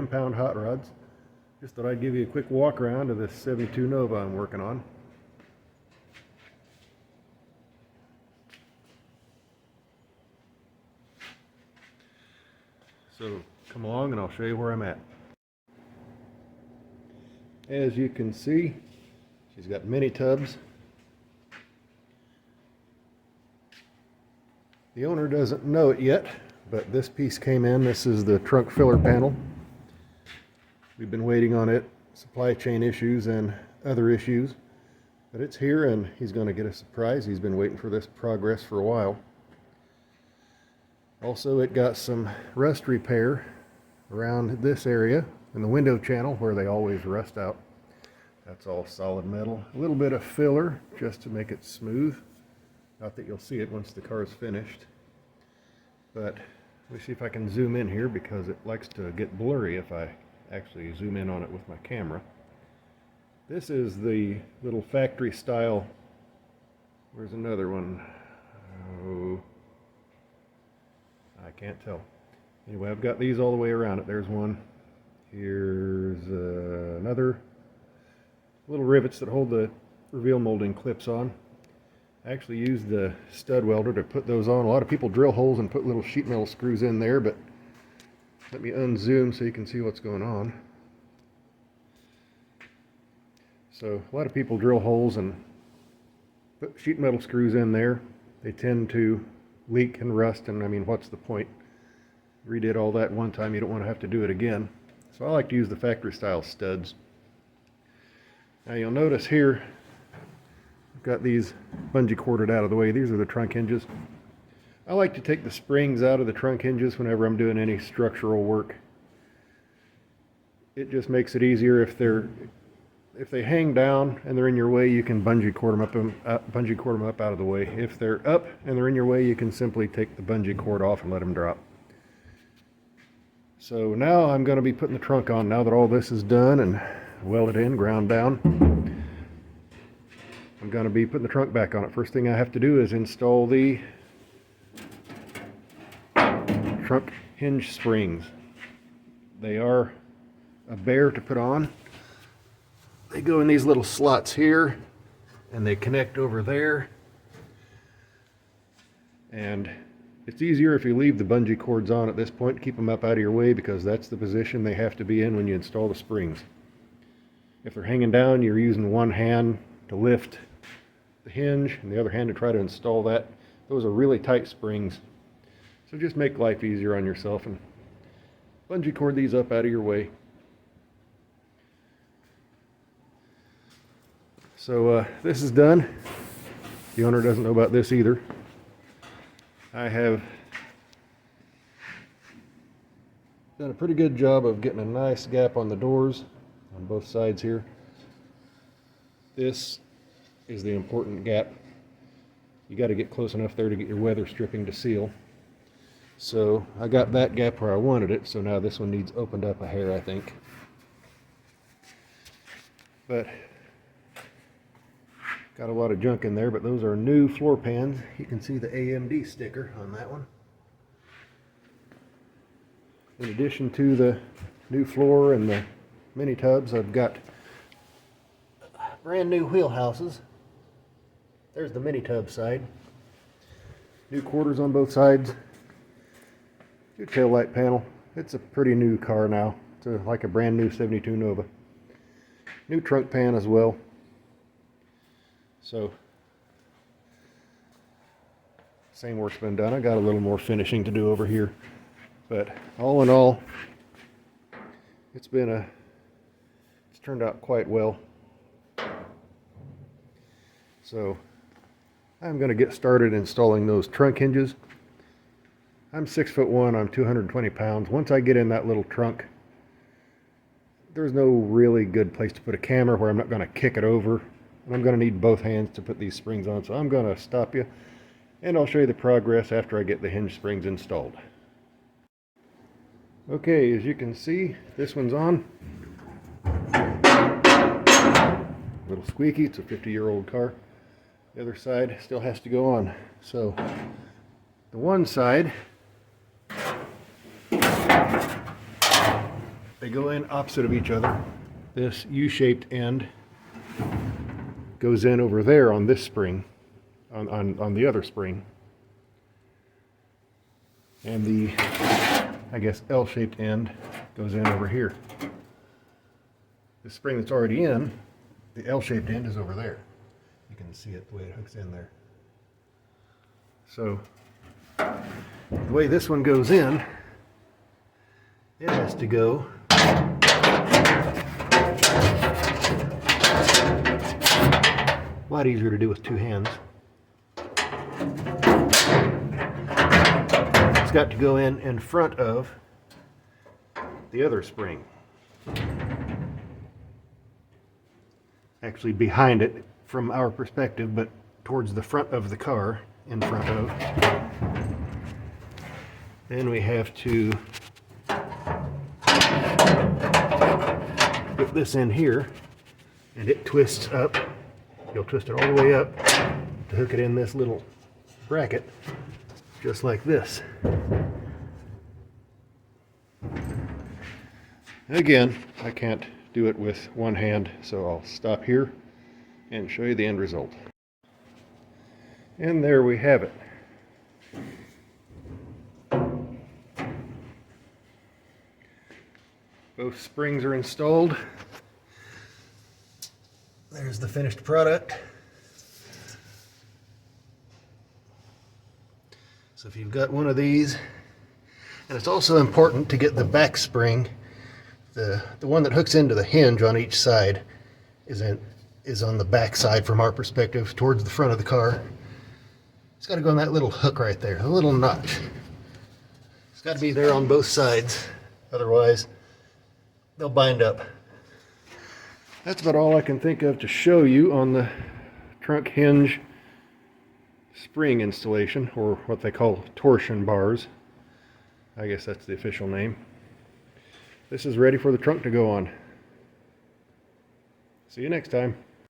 M-Pound Hot Rods. Just thought I'd give you a quick walk around of this 72 Nova I'm working on. So come along and I'll show you where I'm at. As you can see, she's got mini tubs. The owner doesn't know it yet, but this piece came in. This is the trunk filler panel. We've been waiting on it, supply chain issues and other issues, but it's here and he's going to get a surprise. He's been waiting for this progress for a while. Also, it got some rust repair around this area in the window channel where they always rust out. That's all solid metal. A little bit of filler just to make it smooth. Not that you'll see it once the car is finished. But let me see if I can zoom in here because it likes to get blurry if I actually zoom in on it with my camera. This is the little factory style. Where's another one? Oh, I can't tell. Anyway, I've got these all the way around it. There's one. Here's another. Little rivets that hold the reveal molding clips on. I actually used the stud welder to put those on. A lot of people drill holes and put little sheet metal screws in there, but let me unzoom so you can see what's going on. So a lot of people drill holes and put sheet metal screws in there. They tend to leak and rust, and I mean, what's the point? Redid all that one time, you don't want to have to do it again. So I like to use the factory style studs. Now you'll notice here, I've got these bungee corded out of the way. These are the trunk hinges. I like to take the springs out of the trunk hinges whenever I'm doing any structural work. It just makes it easier. If they hang down and they're in your way, you can bungee cord them up out of the way. If they're up and they're in your way, you can simply take the bungee cord off and let them drop. So now I'm going to be putting the trunk on now that all this is done and welded in, ground down. I'm going to be putting the trunk back on it. First thing I have to do is install the trunk hinge springs. They are a bear to put on. They go in these little slots here and they connect over there. And it's easier if you leave the bungee cords on at this point, keep them up out of your way, because that's the position they have to be in when you install the springs. If they're hanging down, you're using one hand to lift the hinge and the other hand to try to install that. Those are really tight springs. So just make life easier on yourself and bungee cord these up out of your way. So this is done. The owner doesn't know about this either. I have done a pretty good job of getting a nice gap on the doors on both sides here. This is the important gap. You got to get close enough there to get your weather stripping to seal. So I got that gap where I wanted it, so now this one needs opened up a hair, I think. But got a lot of junk in there, but those are new floor pans. You can see the AMD sticker on that one. In addition to the new floor and the mini tubs, I've got brand new wheelhouses. There's the mini tub side. New quarters on both sides. New tail light panel. It's a pretty new car now. It's like a brand new 72 Nova. New trunk pan as well. So, same work's been done. I got a little more finishing to do over here. But all in all, it's turned out quite well. So I'm going to get started installing those trunk hinges. I'm 6'1", I'm 220 pounds. Once I get in that little trunk, there's no really good place to put a camera where I'm not going to kick it over. And I'm going to need both hands to put these springs on. So I'm going to stop you and I'll show you the progress after I get the hinge springs installed. Okay, as you can see, this one's on. A little squeaky, it's a 50-year-old car. The other side still has to go on. So the one side, They go in opposite of each other. This U-shaped end goes in over there on this spring, on the other spring. And the, I guess, L-shaped end goes in over here. The spring that's already in, the L-shaped end is over there. You can see it the way it hooks in there. So, the way this one goes in, it has to go a lot easier to do with two hands. It's got to go in front of the other spring. Actually behind it from our perspective, but towards the front of the car, in front of. Then we have to put this in here, and it twists up. You'll twist it all the way up to hook it in this little bracket, just like this. Again, I can't do it with one hand, so I'll stop here and show you the end result. And there we have it. Both springs are installed. There's the finished product. So if you've got one of these, and it's also important to get the back spring, the one that hooks into the hinge on each side is on the back side from our perspective towards the front of the car. It's got to go in that little hook right there, a little notch. It's got to be there on both sides, otherwise they'll bind up. That's about all I can think of to show you on the trunk hinge spring installation, or what they call torsion bars. I guess that's the official name. This is ready for the trunk to go on. See you next time.